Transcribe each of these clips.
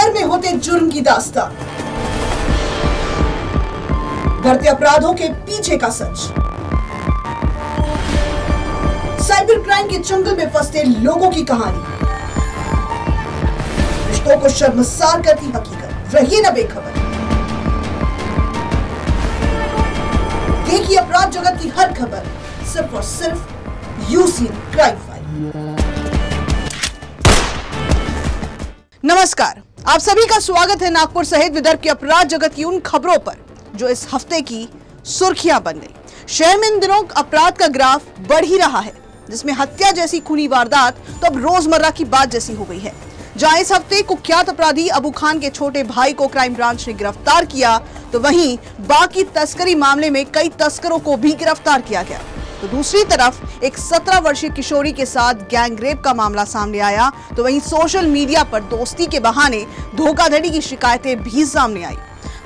शहर में होते जुर्म की दास्तान, बढ़ते अपराधों के पीछे का सच, साइबर क्राइम के जंगल में फंसते लोगों की कहानी, रिश्तों को शर्मसार करती हकीकत। रहिए न बेखबर, देखिए अपराध जगत की हर खबर सिर्फ और सिर्फ यूसी क्राइम फाइल। नमस्कार, आप सभी का स्वागत है नागपुर सहित विदर्भ की अपराध जगत की उन खबरों पर जो इस हफ्ते की सुर्खियां बन गई। शहर में इन दिनों अपराध का ग्राफ बढ़ ही रहा है, जिसमें हत्या जैसी खूनी वारदात तो अब रोजमर्रा की बात जैसी हो गई है। जहां इस हफ्ते कुख्यात अपराधी अबू खान के छोटे भाई को क्राइम ब्रांच ने गिरफ्तार किया, तो वहीं बाकी तस्करी मामले में कई तस्करों को भी गिरफ्तार किया गया। तो दूसरी तरफ एक 17 वर्षीय किशोरी के साथ गैंग रेप का मामला सामने आया, तो वहीं सोशल मीडिया पर दोस्ती के बहाने धोखाधड़ी की शिकायतें भी सामने आई।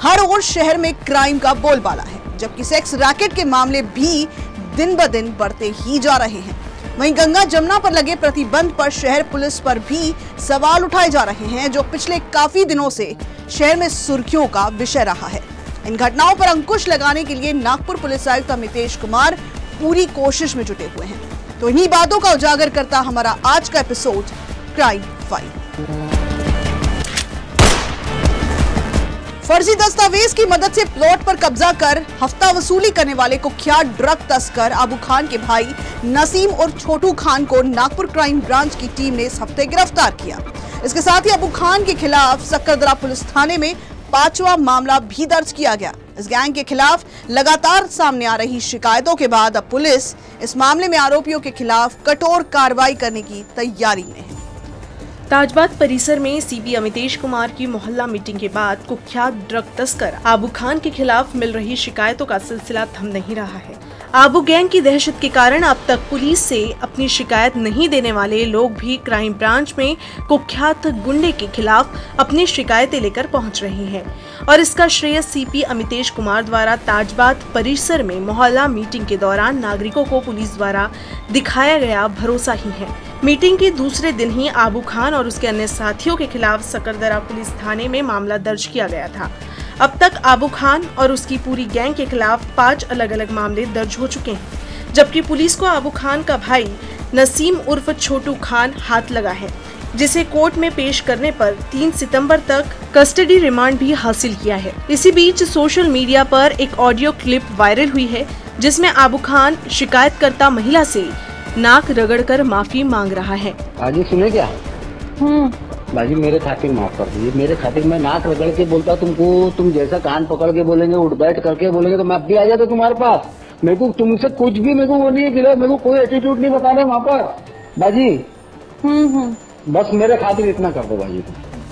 हर ओर शहर में क्राइम का बोलबाला है, जबकि सेक्स रैकेट के मामले भी दिन ब दिन बढ़ते ही जा रहे हैं। वहीं गंगा जमुना पर लगे प्रतिबंध पर शहर पुलिस पर भी सवाल उठाए जा रहे हैं, जो पिछले काफी दिनों से शहर में सुर्खियों का विषय रहा है। इन घटनाओं पर अंकुश लगाने के लिए नागपुर पुलिस आयुक्त अमितेश कुमार पूरी कोशिश में जुटे हुए हैं। तो इन्हीं बातों का उजागर करता हमारा आज का एपिसोड क्राइम फाइल। फर्जी दस्तावेज की मदद से प्लॉट पर कब्जा कर हफ्ता वसूली करने वाले कुख्यात ड्रग तस्कर अबू खान के भाई नसीम और छोटू खान को नागपुर क्राइम ब्रांच की टीम ने इस हफ्ते गिरफ्तार किया। इसके साथ ही अबू खान के खिलाफ सक्करदरा पुलिस थाने में 5वां मामला भी दर्ज किया गया। इस गैंग के खिलाफ लगातार सामने आ रही शिकायतों के बाद अब पुलिस इस मामले में आरोपियों के खिलाफ कठोर कार्रवाई करने की तैयारी में है। ताजबाग परिसर में सीपी अमितेश कुमार की मोहल्ला मीटिंग के बाद कुख्यात ड्रग तस्कर अबू खान के खिलाफ मिल रही शिकायतों का सिलसिला थम नहीं रहा है। आबू गैंग की दहशत के कारण अब तक पुलिस से अपनी शिकायत नहीं देने वाले लोग भी क्राइम ब्रांच में कुख्यात गुंडे के खिलाफ अपनी शिकायतें लेकर पहुंच रहे हैं, और इसका श्रेय सीपी अमितेश कुमार द्वारा ताजबाग परिसर में मोहल्ला मीटिंग के दौरान नागरिकों को पुलिस द्वारा दिखाया गया भरोसा ही है। मीटिंग के दूसरे दिन ही अबू खान और उसके अन्य साथियों के खिलाफ सक्करदरा पुलिस थाने में मामला दर्ज किया गया था। अब तक अबू खान और उसकी पूरी गैंग के खिलाफ 5 अलग अलग मामले दर्ज हो चुके हैं, जबकि पुलिस को अबू खान का भाई नसीम उर्फ छोटू खान हाथ लगा है, जिसे कोर्ट में पेश करने पर 3 सितंबर तक कस्टडी रिमांड भी हासिल किया है। इसी बीच सोशल मीडिया पर एक ऑडियो क्लिप वायरल हुई है, जिसमें अबू खान शिकायतकर्ता महिला से नाक रगड़कर माफी मांग रहा है। आज सुने क्या? बाजी मेरे खातिर माफ कर दीजिए, मेरे खातिर मैं नाक रगड़ के बोलता तुमको, तुम जैसा कान पकड़ के बोलेंगे, उठ बैठ करके बोलेंगे तो मैं अब भी आ जाता तुम्हारे पास। मेरे को तुमसे कुछ भी मेरे को वो नहीं है, मेरे को कोई एटीट्यूड नहीं बता रहे वहाँ पर बाजी। बस मेरे खातिर इतना कर दो बाजी,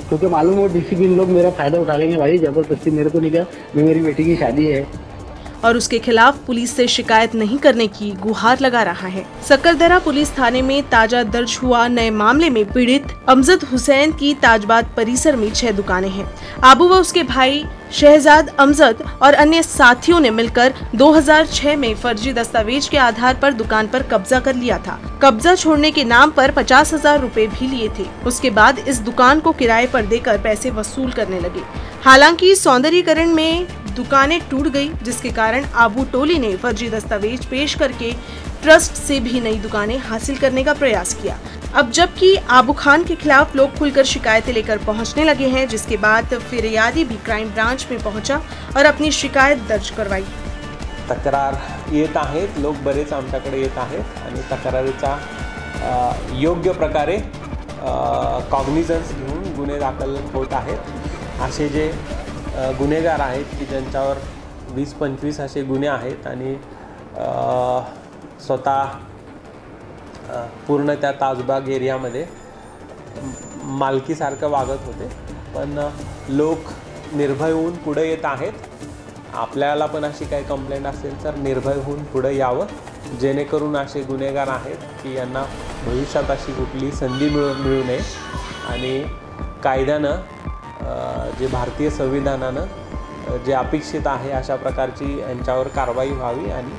क्योंकि मालूम हो डिसिप्लिन लोग मेरा फायदा उठा लेंगे भाई। जबरदस्ती मेरे को नहीं क्या, मेरी बेटी की शादी है। और उसके खिलाफ पुलिस से शिकायत नहीं करने की गुहार लगा रहा है। सक्करदरा पुलिस थाने में ताजा दर्ज हुआ नए मामले में पीड़ित अमजद हुसैन की ताजबाग परिसर में 6 दुकानें हैं। आबू व उसके भाई शहजाद अमजद और अन्य साथियों ने मिलकर 2006 में फर्जी दस्तावेज के आधार पर दुकान पर कब्जा कर लिया था। कब्जा छोड़ने के नाम पर 50,000 रुपए भी लिए थे। उसके बाद इस दुकान को किराए पर देकर पैसे वसूल करने लगे। हालांकि सौंदर्यीकरण में दुकानें टूट गई, जिसके कारण आबू टोली ने फर्जी दस्तावेज पेश करके ट्रस्ट से भी नई दुकानें हासिल करने का प्रयास किया। अब जबकि अबू खान के खिलाफ लोग खुलकर शिकायतें लेकर पहुंचने लगे हैं, जिसके बाद फिर्यादी भी क्राइम ब्रांच में पहुंचा और अपनी शिकायत दर्ज करवाई। तक्रार येत आहेत, लोक बरेच आमच्याकडे येत आहेत आणि तक्रारीचा योग्य प्रकारे कॉग्निझन्स घेऊन गुन्हे दाखल होत आहेत। असे जे गुन्हेगार आहेत की ज्यांच्यावर 20-25 असे गुन्हे आहेत आणि स्वतः पूर्ण त्या ताजबाग एरियामध्ये मालकीसारखं वागत होते, पण लोक निर्भय होऊन पुढे येत आहेत। आपल्याला पण अशी काही कंप्लेंट असेल तर निर्भय होऊन पुढे यावं, जेणेकरून असे गुन्हेगार आहेत की यांना भविष्यात अशी कुठली संधी मिळू नये आणि कायद्यानं जे भारतीय संविधानानं जे अपेक्षित आहे अशा प्रकारची यांच्यावर कारवाई व्हावी आणि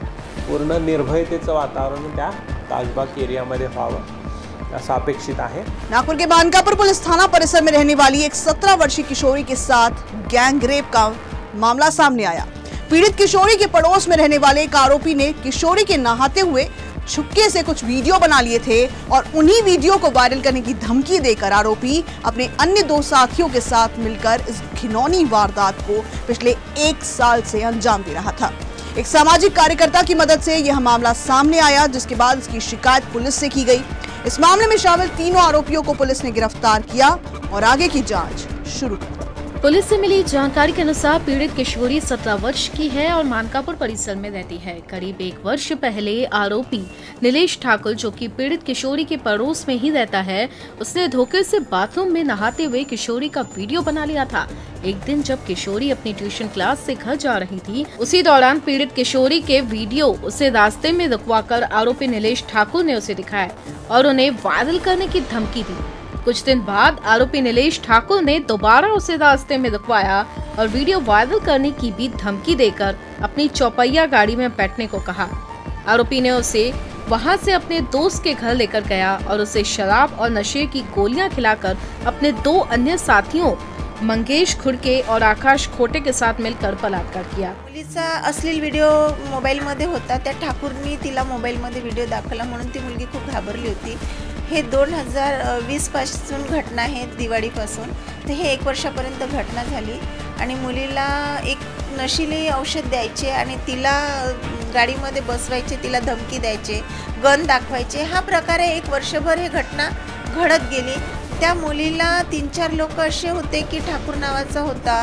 पूर्ण निर्भयतेचं वातावरण त्या ताजबाग एरियामध्ये व्हावं, असं अपेक्षित आहे। नागपुर के मानकापुर पुलिस थाना परिसर में रहने वाली एक 17 वर्षीय किशोरी के साथ गैंग रेप का मामला सामने आया। पीड़ित किशोरी के पड़ोस में रहने वाले एक आरोपी ने किशोरी के नहाते हुए छुपके से कुछ वीडियो बना लिए थे और उन्हीं वीडियो को वायरल करने की धमकी देकर आरोपी अपने अन्य 2 साथियों के साथ मिलकर इस घिनौनी वारदात को पिछले 1 साल से अंजाम दे रहा था। एक सामाजिक कार्यकर्ता की मदद से यह मामला सामने आया, जिसके बाद इसकी शिकायत पुलिस से की गई। इस मामले में शामिल तीनों आरोपियों को पुलिस ने गिरफ्तार किया और आगे की जांच शुरू कर दी। पुलिस से मिली जानकारी के अनुसार पीड़ित किशोरी 17 वर्ष की है और मानकापुर परिसर में रहती है। करीब 1 वर्ष पहले आरोपी नीलेश ठाकुर, जो कि पीड़ित किशोरी के पड़ोस में ही रहता है, उसने धोखे से बाथरूम में नहाते हुए किशोरी का वीडियो बना लिया था। एक दिन जब किशोरी अपनी ट्यूशन क्लास से घर जा रही थी, उसी दौरान पीड़ित किशोरी के वीडियो उसे रास्ते में रुकवाकर आरोपी नीलेश ठाकुर ने उसे दिखाया और उन्हें वायरल करने की धमकी दी। कुछ दिन बाद आरोपी नीलेश ठाकुर ने दोबारा उसे रास्ते में रुकवाया और वीडियो वायरल करने की भी धमकी देकर अपनी चौपहिया गाड़ी में बैठने को कहा। आरोपी ने उसे वहां से अपने दोस्त के घर लेकर गया और उसे शराब और नशे की गोलियां खिलाकर अपने 2 अन्य साथियों मंगेश खुड़के और आकाश खोटे के साथ मिलकर बलात्कार किया। मुलीचा अश्लील व्हिडिओ मोबाईलमध्ये होता, त्या ठाकूरनी तिला मोबाईलमध्ये व्हिडिओ दाखवला म्हणून ती मुलगी खूप घाबरली होती। हे 2020 पासून घटना आहे, दिवाळीपासून। तर हे 1 वर्षापर्यंत घटना झाली आणि मुलीला एक नशिली औषध द्यायचे आणि तिला गाडीमध्ये बसवायचे, तिला धमकी द्यायचे, गन दाखवायचे। हा प्रकारे 1 वर्षभर हे घटना घडत गेली। त्या मुलीला 3-4 लोक असे होते की ठाकूर नावाचा होता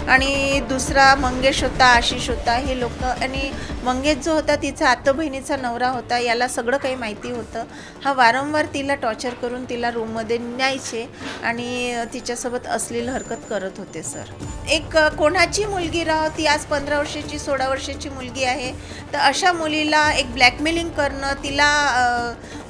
आणि दुसरा मंगेश होता, आशिष होता। हे लोक आणि मंगेश जो होता तिचा आत्ता बहिणीचा नवरा होता, याला सगळं काही माहिती होतं। हा वारंवार तिला टॉर्चर करून तिला रूममध्ये न्यायचे आणि तिच्यासोबत अश्लील हरकत करत होते सर। एक कोणाची मुलगी राहो, ती आज 15 वर्षाची 16 वर्षाची मुलगी आहे, तर अशा मुलीला एक ब्लॅकमेलिंग करणं, तिला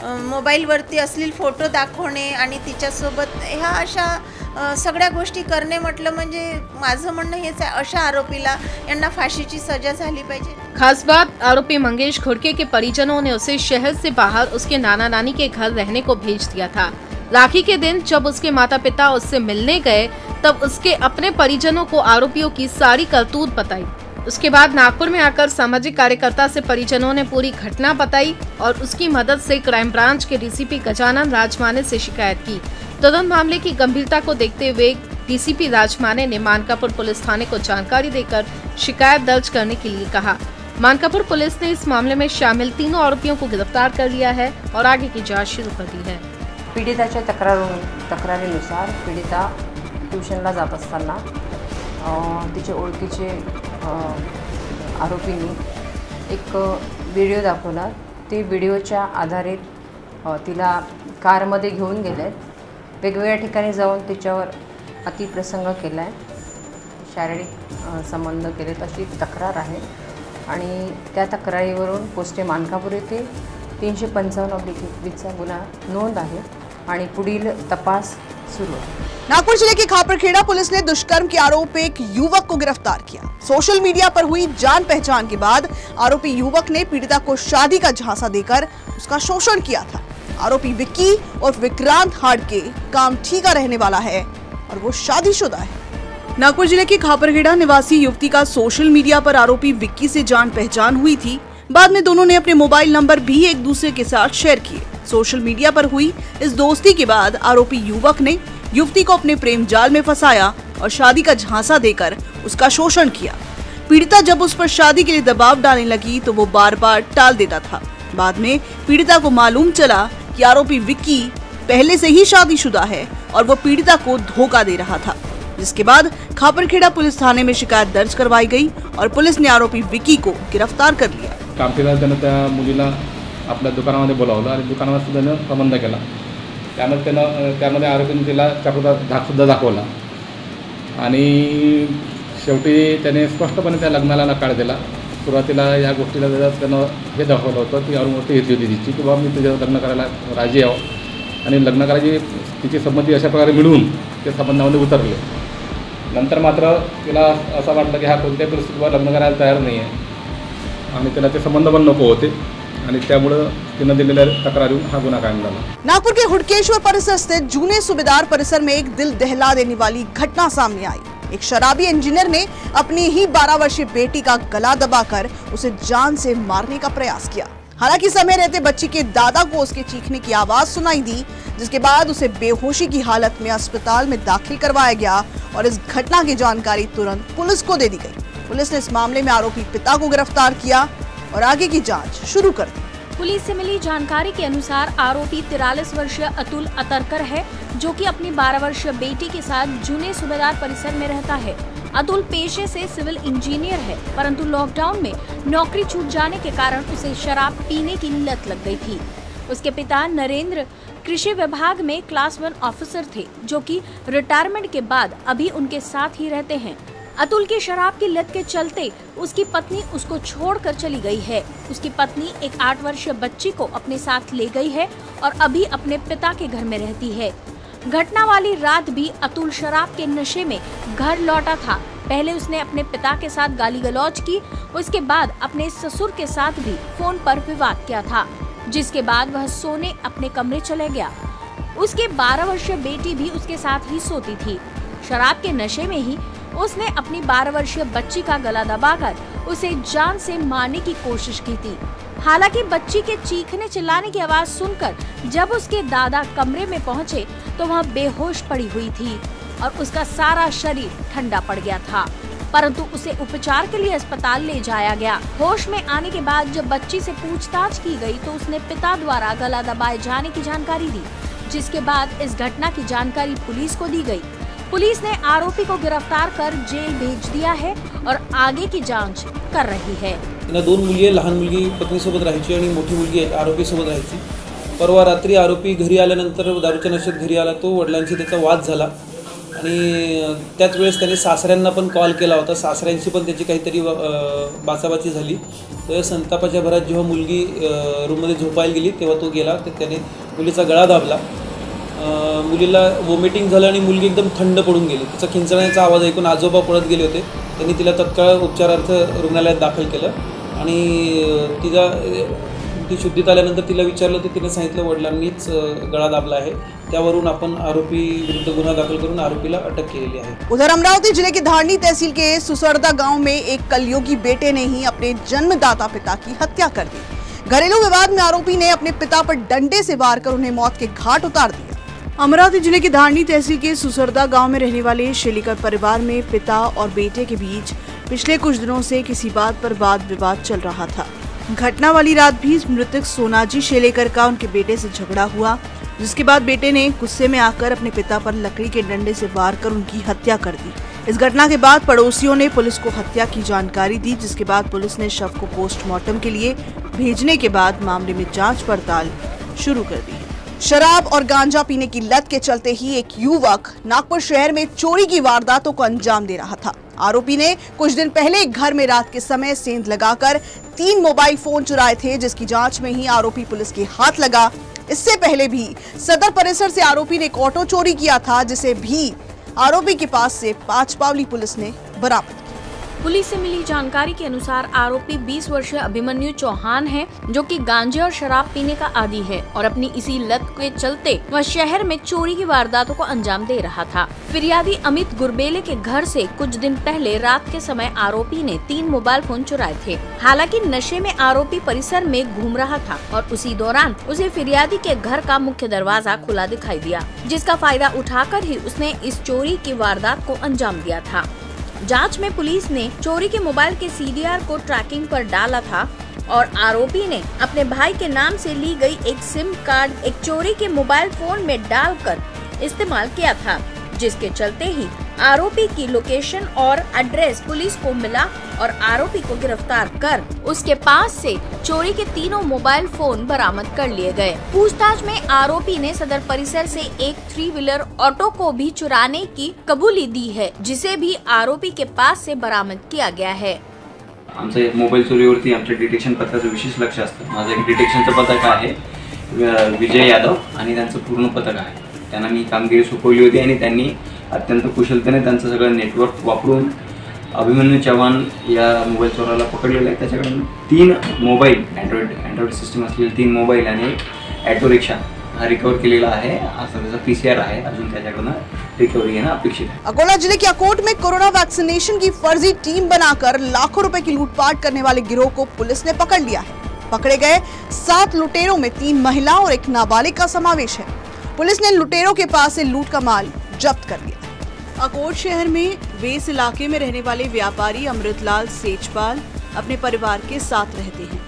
मोबाईलवरती अश्लील फोटो दाखवणे आणि तिच्यासोबत ह्या अशा सगळ्या गोष्टी करणे म्हटलं म्हणजे माझं म्हणणं हेच आहे, अशा आरोपीला यांना फाशीची सजा झाली पाहिजे। खास बात, आरोपी मंगेश खुड़के के परिजनों ने उसे शहर से बाहर उसके नाना नानी के घर रहने को भेज दिया था। राखी के दिन जब उसके माता पिता उससे मिलने गए, तब उसके अपने परिजनों को आरोपियों की सारी करतूत बताई। उसके बाद नागपुर में आकर सामाजिक कार्यकर्ता से परिजनों ने पूरी घटना बताई और उसकी मदद से क्राइम ब्रांच के डीसीपी गजानन राजमाने से शिकायत की। तुरंत मामले की गंभीरता को देखते हुए डीसीपी राजमाने ने मानकापुर पुलिस थाने को जानकारी देकर शिकायत दर्ज करने के लिए कहा। मानकापुर पुलिस ने इस मामले में शामिल तीनों आरोपियों को गिरफ्तार कर लिया है और आगे की जांच शुरू कर दी है। पीडिताच्या तक्रारीनुसार पीडिता ट्यूशनला जात असताना तिचे ओळखीचे आरोपींनी एक व्हिडिओ दाखवला। ते व्हिडिओच्या आधारित तिला कारमध्ये घेऊन गेले, वेगवेगळ्या ठिकाणी जाऊन तिच्यावर अतिप्रसंग केला आहे, शारीरिक संबंध केलेत अशी तक्रार आहे आणि त्या तक्रारीवरून पोस्टे मानकापूर येथे 355/21चा गुन्हा नोंद आहे आणि पुढील तपास शुरू है। नागपुर जिले के खापरखेड़ा पुलिस ने दुष्कर्म के आरोप एक युवक को गिरफ्तार किया। सोशल मीडिया पर हुई जान पहचान के बाद आरोपी युवक ने पीड़िता को शादी का झांसा देकर उसका शोषण किया था। आरोपी विक्की और विक्रांत हाड़के काम ठीका रहने वाला है और वो शादीशुदा है। नागपुर जिले के खापरखेड़ा निवासी युवती का सोशल मीडिया पर आरोपी विक्की से जान पहचान हुई थी। बाद में दोनों ने अपने मोबाइल नंबर भी एक दूसरे के साथ शेयर किए। सोशल मीडिया पर हुई इस दोस्ती के बाद आरोपी युवक ने युवती को अपने प्रेम जाल में फंसाया और शादी का झांसा देकर उसका शोषण किया। पीड़िता जब उस पर शादी के लिए दबाव डालने लगी तो वो बार बार टाल देता था। बाद में पीड़िता को मालूम चला कि आरोपी विक्की पहले से ही शादीशुदा है और वो पीड़िता को धोखा दे रहा था, जिसके बाद खापरखेड़ा पुलिस थाने में शिकायत दर्ज करवाई गई और पुलिस ने आरोपी विक्की को गिरफ्तार कर लिया। कामठीला त्यानं त्या मुलीला आपल्या दुकानामध्ये बोलावलं आणि दुकानामध्ये त्यानं संबंध केला। त्यामध्ये आरोपीने तिला चाकूचा धाकसुद्धा दाखवला आणि शेवटी त्याने स्पष्टपणे त्या लग्नाला नकार दिला। सुरुवातीला या गोष्टीला त्यानं हे दाखवलं होतं की अनुमती घेतली होती तिची की बाबा मी तुझ्या लग्न करायला राजी आहे आणि लग्न करायची तिची संमती अशा प्रकारे मिळवून ते संबंधामध्ये उतरले। नंतर मात्र तिला असं वाटलं की हा कोणत्याही परिस्थितीवर लग्न करायला तयार नाही आहे आणि त्याला ते संबंध पण नको होते आणि त्यामुळं तिनं दिलेल्या तक्रारीवरून हा गुन्हा कायम झाला। नागपुर के हुडकेश्वर परिसर स्थित जूने सूबेदार परिसर में एक दिल दहला देने वाली घटना सामने आई। एक शराबी इंजीनियर ने अपनी ही 12 वर्षीय बेटी का गला दबाकर उसे जान से मारने का प्रयास किया। हालांकि समय रहते बच्ची के दादा को उसके चीखने की आवाज सुनाई दी, जिसके बाद उसे बेहोशी की हालत में अस्पताल में दाखिल करवाया गया और इस घटना की जानकारी तुरंत पुलिस को दे दी गई। पुलिस ने इस मामले में आरोपी पिता को गिरफ्तार किया और आगे की जांच शुरू कर दी। पुलिस से मिली जानकारी के अनुसार आरोपी 43 वर्षीय अतुल अतरकर है, जो कि अपनी 12 वर्षीय बेटी के साथ जूने सूबेदार परिसर में रहता है। अतुल पेशे से सिविल इंजीनियर है, परंतु लॉकडाउन में नौकरी छूट जाने के कारण उसे शराब पीने की लत लग गई थी। उसके पिता नरेंद्र कृषि विभाग में क्लास 1 ऑफिसर थे, जो कि रिटायरमेंट के बाद अभी उनके साथ ही रहते हैं। अतुल की शराब की लत के चलते उसकी पत्नी उसको छोड़कर चली गई है। उसकी पत्नी एक 8 वर्षीय बच्ची को अपने साथ ले गई है और अभी अपने पिता के घर में रहती है। घटना वाली रात भी अतुल शराब के नशे में घर लौटा था। पहले उसने अपने पिता के साथ गाली गलौज की, उसके बाद अपने ससुर के साथ भी फोन पर विवाद किया था, जिसके बाद वह सोने अपने कमरे चले गया। उसके 12 वर्षीय बेटी भी उसके साथ ही सोती थी। शराब के नशे में ही उसने अपनी 12 वर्षीय बच्ची का गला दबाकर उसे जान से मारने की कोशिश की थी। हालांकि बच्ची के चीखने चिल्लाने की आवाज सुनकर जब उसके दादा कमरे में पहुंचे तो वह बेहोश पड़ी हुई थी और उसका सारा शरीर ठंडा पड़ गया था, परंतु उसे उपचार के लिए अस्पताल ले जाया गया। होश में आने के बाद जब बच्ची से पूछताछ की गई तो उसने पिता द्वारा गला दबाए जाने की जानकारी दी, जिसके बाद इस घटना की जानकारी पुलिस को दी गई। पुलिस ने आरोपी को गिरफ्तार कर जेल भेज दिया है और आगे की जांच कर रही है। दोन मुली, लहान मुलगी पत्नीसोबत राहायची आणि मोठी मुलगी आरोपीसोबत राहायची। परवा रात्री आरोपी घरी आल्यानंतर दारूच्या नशेत घरी आला तो। वडिलांशी त्याचा वाद झाला आणि त्याच वेळेस त्याने सासऱ्यांना पण कॉल केला होता। सासऱ्यांशी पण त्याची काहीतरी बाचाबाची झाली। तर संतापाच्या भरात जेव्हा मुलगी रूममध्ये झोपायला गेली तेव्हा तो गेला, तर त्याने मुलीचा गळा दाबला। मुलीला वॉमिटिंग झालं आणि मुलगी एकदम थंड पडून गेली। तिचा किंचाळण्याचा आवाज ऐकून आजोबा पळत गेले होते। त्यांनी तिला तत्काळ उपचारार्थ रुग्णालयात दाखल केलं आणि ती शुद्धीत आल्यानंतर तिला विचारलं तर तिने सांगितलं वडिलांनीच गळा दाबला है। त्यावरून आपण आरोपी विरुद्ध गुन्हा दाखल करून आरोपीला अटक केलेली आहे। उधर अमरावती जिले के धारनी तहसील के सुसरदा गांव में एक कलयुगी बेटे ने ही अपने जन्मदाता पिता की हत्या कर दी। घरेलू विवाद में आरोपी ने अपने पिता पर डंडे से वार कर उन्हें मौत के घाट उतार दिया। अमरावती जिले के धारनी तहसील के सुसरदा गांव में रहने वाले शेलेकर परिवार में पिता और बेटे के बीच पिछले कुछ दिनों से किसी बात पर वाद विवाद चल रहा था। घटना वाली रात भी मृतक सोनाजी शेलेकर का उनके बेटे से झगड़ा हुआ, जिसके बाद बेटे ने गुस्से में आकर अपने पिता पर लकड़ी के डंडे से वार कर उनकी हत्या कर दी। इस घटना के बाद पड़ोसियों ने पुलिस को हत्या की जानकारी दी, जिसके बाद पुलिस ने शव को पोस्टमार्टम के लिए भेजने के बाद मामले में जांच पड़ताल शुरू कर दी। शराब और गांजा पीने की लत के चलते ही एक युवक नागपुर शहर में चोरी की वारदातों को अंजाम दे रहा था। आरोपी ने कुछ दिन पहले एक घर में रात के समय सेंध लगाकर 3 मोबाइल फोन चुराए थे, जिसकी जांच में ही आरोपी पुलिस के हाथ लगा। इससे पहले भी सदर परिसर से आरोपी ने एक ऑटो चोरी किया था, जिसे भी आरोपी के पास से 5 पावली पुलिस ने बरामद किया। पुलिस से मिली जानकारी के अनुसार आरोपी 20 वर्षीय अभिमन्यु चौहान है, जो कि गांजे और शराब पीने का आदी है और अपनी इसी लत के चलते वह शहर में चोरी की वारदातों को अंजाम दे रहा था। फिरियादी अमित गुरबेले के घर से कुछ दिन पहले रात के समय आरोपी ने 3 मोबाइल फोन चुराए थे। हालांकि नशे में आरोपी परिसर में घूम रहा था और उसी दौरान उसे फिरियादी के घर का मुख्य दरवाजा खुला दिखाई दिया, जिसका फायदा उठाकर ही उसने इस चोरी की वारदात को अंजाम दिया था। जांच में पुलिस ने चोरी के मोबाइल के सीडीआर को ट्रैकिंग पर डाला था और आरोपी ने अपने भाई के नाम से ली गई एक सिम कार्ड एक चोरी के मोबाइल फोन में डालकर इस्तेमाल किया था, जिसके चलते ही आरोपी की लोकेशन और एड्रेस पुलिस को मिला और आरोपी को गिरफ्तार कर उसके पास से चोरी के 3 मोबाइल फोन बरामद कर लिए गए। पूछताछ में आरोपी ने सदर परिसर से एक 3 व्हीलर ऑटो को भी चुराने की कबूली दी है, जिसे भी आरोपी के पास से बरामद किया गया है। आमच्या मोबाईल चोरीवरती आमच्या डिटेक्शन पथकाचं विशेष लक्ष असतं। माझं एक डिटेक्शनचं पथक आहे, विजय यादव, आणि त्यांचं पूर्ण पथक आहे। त्यांना मी कामगिरी सोपवली होती आणि त्यांनी अत्यंत कुशलतेने त्यांचं सगळं नेटवर्क वापरून अभिमन्यू चव्हाण या मोबाईल चोराला पकडलेलं आहे. त्याच्याकडून 3 मोबाईल अँड्रॉइड सिस्टम असलेले 3 मोबाईल आणि एक ॲटो रिक्षा हा रिकवर केलेला आहे. असा त्याचा PCR आहे. अजून त्याच्याकडून रिकवरी घेणं अपेक्षित है. अकोला जिले के अकोट में कोरोना वैक्सीनेशन की फर्जी टीम बनाकर लाखों रुपए की लूटपाट करने वाले गिरोह को पुलिस ने पकड़ लिया है. पकड़े गए 7 लुटेरों में 3 महिला और एक नाबालिग का समावेश है. पुलिस ने लुटेरों के पास से लूट का माल जब्त कर लिया. अकोट शहर में वेस इलाके में रहने वाले व्यापारी अमृतलाल सेजपाल अपने परिवार के साथ रहते हैं.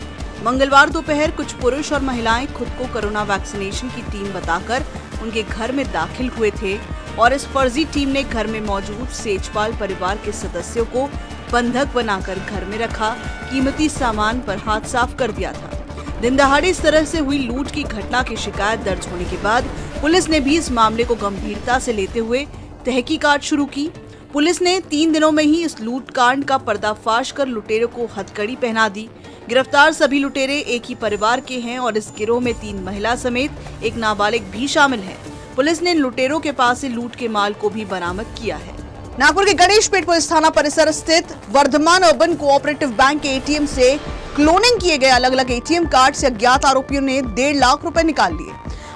मंगलवार दोपहर कुछ पुरुष और महिलाएं खुद को कोरोना वैक्सीनेशन की टीम बताकर उनके घर में दाखिल हुए थे और इस फर्जी टीम ने घर में मौजूद सेजपाल परिवार के सदस्यों को बंधक बनाकर घर में रखा, कीमती सामान पर हाथ साफ कर दिया था. दिन दहाड़े इस तरह से हुई लूट की घटना की शिकायत दर्ज होने के बाद पुलिस ने भी इस मामले को गंभीरता से लेते हुए तहकीकात शुरू की. पुलिस ने 3 दिनों में ही इस लूटकांड का पर्दाफाश कर लुटेरों को हथकड़ी पहना दी. गिरफ्तार सभी लुटेरे एक ही परिवार के हैं और इस गिरोह में 3 महिला समेत एक नाबालिग भी शामिल है. पुलिस ने लुटेरों के पास से लूट के माल को भी बरामद किया है. नागपुर के गणेशपेट पुलिस थाना परिसर स्थित वर्धमान अर्बन कोऑपरेटिव बैंक के एटीएम से क्लोनिंग किए गए अलग अलग एटीएम कार्ड से अज्ञात आरोपियों ने 1.5 लाख रुपए निकाल लिए.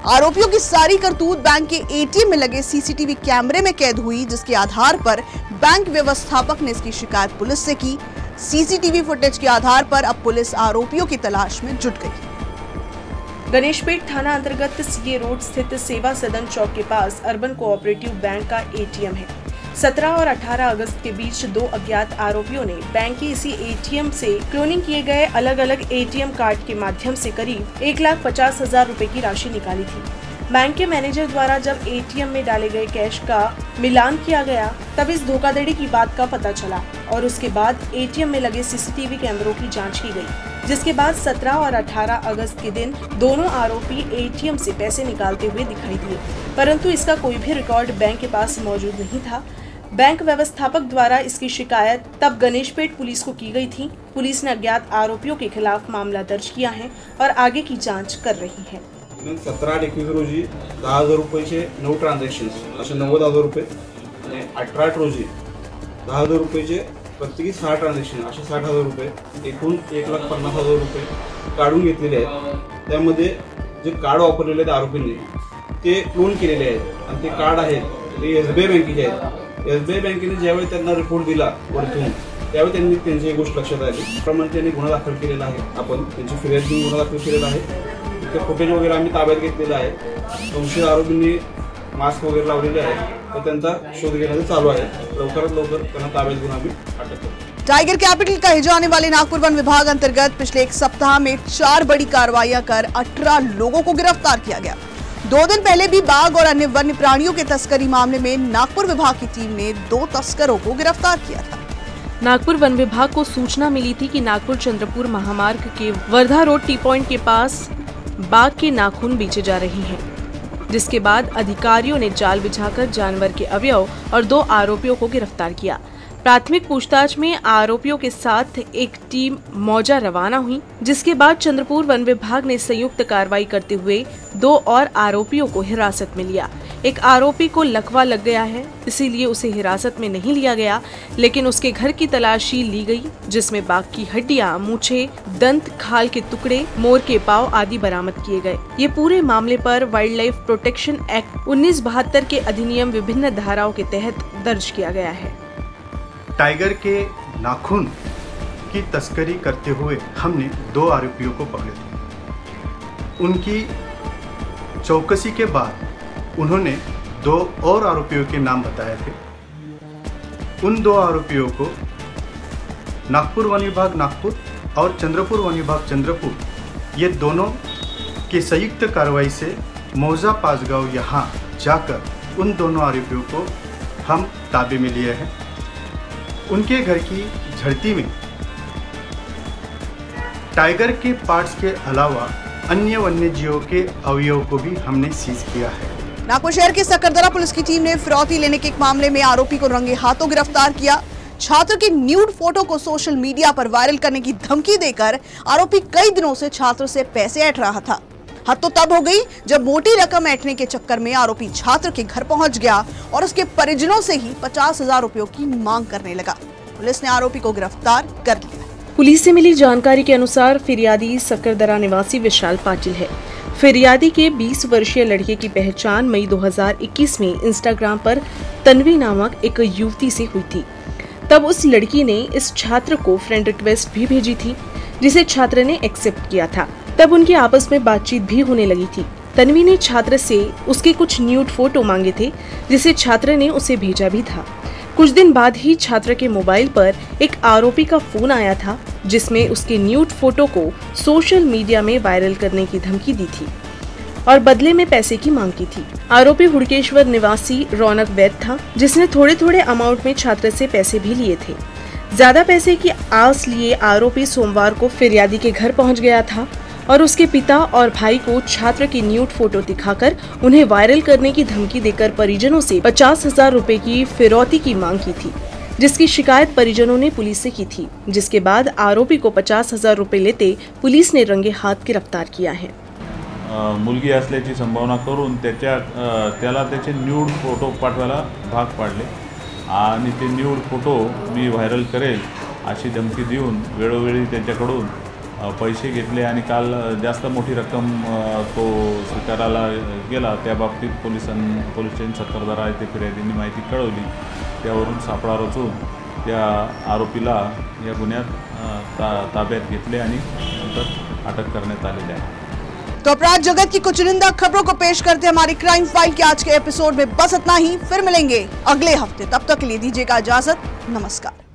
आरोपियों की सारी करतूत बैंक के एटीएम में लगे सीसीटीवी कैमरे में कैद हुई, जिसके आधार पर बैंक व्यवस्थापक ने इसकी शिकायत पुलिस से की. सीसीटीवी फुटेज के आधार पर अब पुलिस आरोपियों की तलाश में जुट गई. गणेशपेट थाना अंतर्गत सीए रोड स्थित सेवा सदन चौक के पास अर्बन कोऑपरेटिव बैंक का एटीएम है. 17 और 18 अगस्त के बीच 2 अज्ञात आरोपियों ने बैंक के इसी एटीएम से क्लोनिंग किए गए अलग अलग एटीएम कार्ड के माध्यम से करीब 1,50,000 रुपए की राशि निकाली थी. बैंक के मैनेजर द्वारा जब एटीएम में डाले गए कैश का मिलान किया गया तब इस धोखाधड़ी की बात का पता चला और उसके बाद एटीएम में लगे सीसीटीवी कैमरों की जांच की गई, जिसके बाद 17 और 18 अगस्त के दिन दोनों आरोपी एटीएम से पैसे निकालते हुए दिखाई दिए, परंतु इसका कोई भी रिकॉर्ड बैंक के पास मौजूद नहीं था. बैंक व्यवस्थापक द्वारा इसकी शिकायत तब गणेशपेट पुलिस को की गई थी. पुलिस ने अज्ञात आरोपियों के खिलाफ मामला दर्ज किया है और आगे की जांच कर रही है. 17/21 रोजी 10,000 रुपयाचे 9 ट्रान्झॅक्शन्स असे 90,000 रुपये आणि 18 रोजी 10,000 रुपयाचे प्रत्येकी 6 ट्रान्झॅक्शन असे 60,000 रुपये एकूण 1,50,000 रुपये काढून घेतलेले आहेत. त्यामध्ये जे कार्ड वापरलेले आहेत आरोपींनी ते क्लोन केलेले आहेत आणि ते कार्ड आहेत ते SBI बँकेचे आहेत. SBI बँकेने ज्यावेळी त्यांना रिपोर्ट दिला वरतून त्यावेळी त्यांनी त्यांची एक गोष्ट लक्षात आली. त्याप्रमाणे त्यांनी गुन्हा दाखल केलेला आहे. आपण त्यांची फिर्याद घेऊन गुन्हा दाखल केलेला आहे. ते फुटेज वगैरे आम्ही ताब्यात घेतलेला आहे. संशयित आरोपींनी मास्क वगैरे लावलेले आहे तर त्यांचा शोध घेण्याचं चालू आहे. लवकरात लवकर त्यांना ताब्यात घेऊन आम्ही अटक करू. टाइगर कैपिटल कहे जाने वाले नागपुर वन विभाग अंतर्गत पिछले 1 सप्ताह में 4 बड़ी कार्रवाइयां कर 18 लोगों को गिरफ्तार किया गया. 2 दिन पहले भी बाघ और अन्य वन्य प्राणियों के तस्करी मामले में नागपुर विभाग की टीम ने 2 तस्करों को गिरफ्तार किया था. नागपुर वन विभाग को सूचना मिली थी कि नागपुर चंद्रपुर महामार्ग के वर्धा रोड टी पॉइंट के पास बाघ के नाखून बेचे जा रहे हैं, जिसके बाद अधिकारियों ने जाल बिछाकर जानवर के अवयव और 2 आरोपियों को गिरफ्तार किया. प्राथमिक पूछताछ में आरोपियों के साथ एक टीम मौजा रवाना हुई, जिसके बाद चंद्रपुर वन विभाग ने संयुक्त कार्रवाई करते हुए 2 और आरोपियों को हिरासत में लिया. एक आरोपी को लकवा लग गया है, इसीलिए उसे हिरासत में नहीं लिया गया, लेकिन उसके घर की तलाशी ली गई, जिसमें बाघ की हड्डियां, मूछें, दंत, खाल के टुकड़े, मोर के पांव आदि बरामद किए गए. ये पूरे मामले पर वाइल्ड लाइफ प्रोटेक्शन एक्ट 1972 के अधिनियम विभिन्न धाराओं के तहत दर्ज किया गया है. टाइगर के नाखून की तस्करी करते हुए हमने 2 आरोपियों को पकड़े. उनकी चौकसी के बाद उन्होंने 2 और आरोपियों के नाम बताए थे. उन 2 आरोपियों को नागपुर वन विभाग नागपुर और चंद्रपुर वन विभाग चंद्रपुर ये दोनों की संयुक्त कार्रवाई से मौजा पासगांव यहाँ जाकर उन दोनों आरोपियों को हम ताबे में लिए हैं. उनके घर की झड़ती में टाइगर के पार्ट्स के अलावा अन्य वन्य जीवों के अवयवों को भी हमने सीज किया है. नागपुर शहर के सकरदरा पुलिस की टीम ने फिरौती लेने के एक मामले में आरोपी को रंगे हाथों गिरफ्तार किया. छात्र के न्यूड फोटो को सोशल मीडिया पर वायरल करने की धमकी देकर आरोपी कई दिनों से छात्र से पैसे ऐंठ रहा था. हद तो तब हो गई जब मोटी रकम ऐंठने के चक्कर में आरोपी छात्र के घर पहुंच गया और उसके परिजनों से ही 50,000 रुपयों की मांग करने लगा. पुलिस ने आरोपी को गिरफ्तार कर लिया। पुलिस से मिली जानकारी के अनुसार फिरियादी सकरदरा निवासी विशाल पाटिल है। फिरियादी के 20 वर्षीय लड़के की पहचान मई 2021 में इंस्टाग्राम पर तन्वी नामक एक युवती से हुई थी। तब उस लड़की ने इस छात्र को फ्रेंड रिक्वेस्ट भी भेजी थी, जिसे छात्र ने एक्सेप्ट किया था। तब उनकी आपस में बातचीत भी होने लगी थी। तन्वी ने छात्र से उसके कुछ न्यूड फोटो मांगे थे, जिसे छात्र ने उसे भेजा भी था। कुछ दिन बाद ही छात्र के मोबाइल पर एक आरोपी का फोन आया था, जिसमें उसके न्यूड फोटो को सोशल मीडिया में वायरल करने की धमकी दी थी और बदले में पैसे की मांग की थी। आरोपी हुड़केश्वर निवासी रौनक वैद था, जिसने थोड़े थोड़े अमाउंट में छात्र से पैसे भी लिए थे। ज्यादा पैसे की आस लिए आरोपी सोमवार को फिरियादी के घर पहुंच गया था और उसके पिता और भाई को छात्र की न्यूड फोटो दिखाकर उन्हें वायरल करने की धमकी देकर परिजनों से 50,000 रुपए की फिरौती की मांग की थी, जिसकी शिकायत परिजनों ने पुलिस से की थी। जिसके बाद आरोपी को 50,000 रुपए लेते पुलिस ने रंगे हाथ गिरफ्तार किया है। मुलगी असल्याची संभावना करून त्याला त्याचे न्यूड फोटो पाठवायला भाग पाडले आणि ते न्यूड फोटो मी व्हायरल करेल अशी धमकी देऊन वेळोवेळी त्याच्याकडून पैसे घेतले आणि काल जास्त मोठी रक्कम तो स्वीकारायला गेला। त्या बाबतीत पोलीस स्टेशन सकरदरा येथे फिर्यादींनी माहिती कळवली। त्यावरून सापळा रचून त्या आरोपीला या गुन्ह्यात ताब्यात घेतले आणि नंतर अटक करण्यात आलेली आहे। तो अपराध जगत की कुछ चुनिंदा खबरों को पेश करते हमारी क्राइम फाइल के आज के एपिसोड में बस इतना ही। फिर मिलेंगे अगले हफ्ते, तब तक के लिए दीजिएगा इजाजत। नमस्कार।